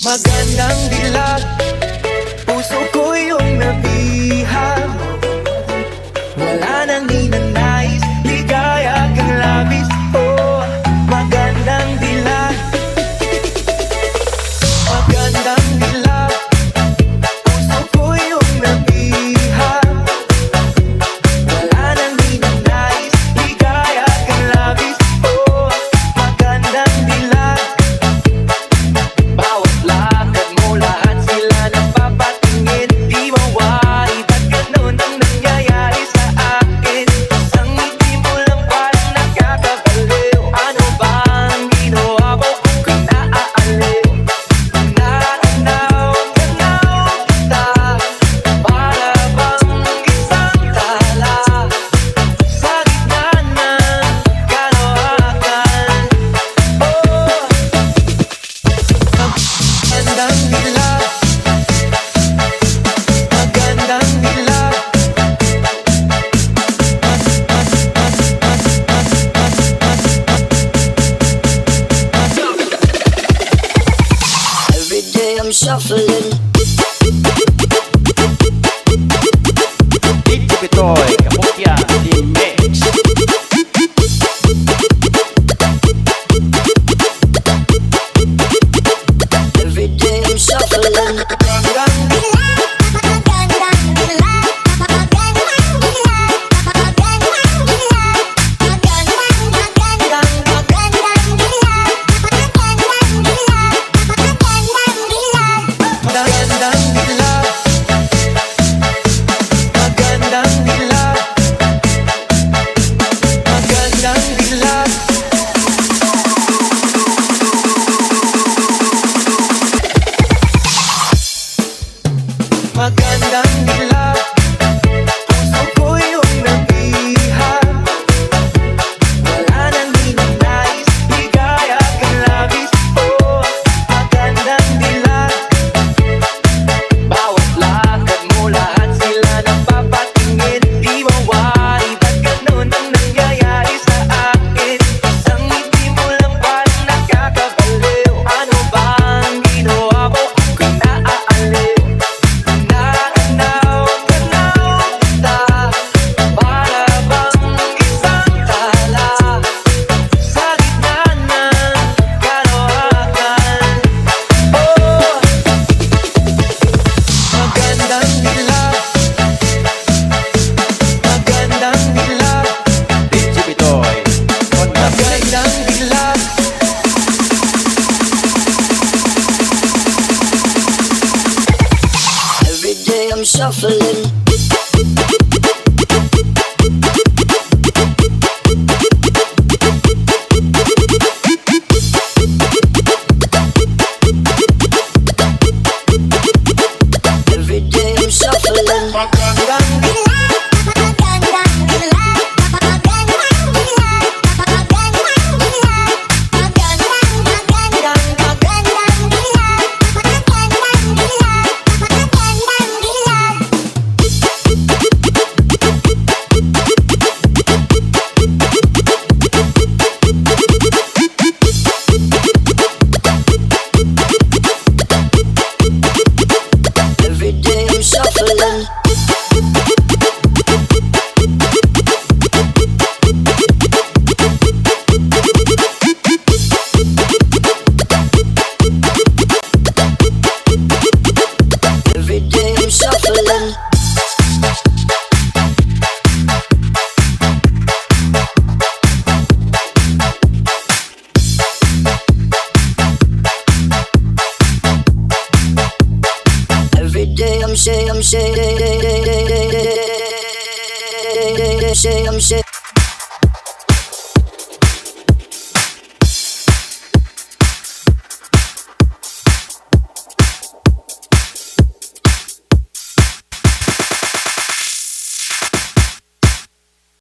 Magandang dilag, puso ko yung nabihag. Wala nang ninanais, ligaya kang labis. Oh, magandang dilag, magandang dilag, puso ko yung nabihag. Wala nang ninanais, ligaya kang labis. Oh, magandang dilag. Bawat lakad mo, lahat sila napapatingin. Di mawari, ba't ganun ang nangyayari sa akin? Isang ngiti mo lang parang nakakabaliw. Ano ba ang ginawa ko kung naaaliw? Natanaw kita, para bang isang tala sa gitna ng kalawakan. Oh, magandang dilag, magandang dilag. Every day I'm shuffling. DJ Pitoy, Kapokya, di mix. Every day I'm shuffling. Magandang dilag, magandang dilag, magandang dilag. Magandang dilag, puso ko yung nabihag. Wala nang ninanais, ligaya kang labis. Oh, magandang dilag. Bawat lakad mo, lahat sila napapatingin. Di mawari, ba't ganun ang nangyayari sa akin? Isang ngiti mo lang parang nakakabaliw. Ano ba ang ginawa ko kung naaaliw? Natanaw kita, para bang isang tala sa gitna ng kalawakan. Oh, magandang dilag, magandang dilag, DJ Pitoy, on the mix. magandang dilag. Every day I'm shuffling. Every day I'm shuffling. Magandang Every day I'm shuffling. Every day I'm shuffling. Every day I'm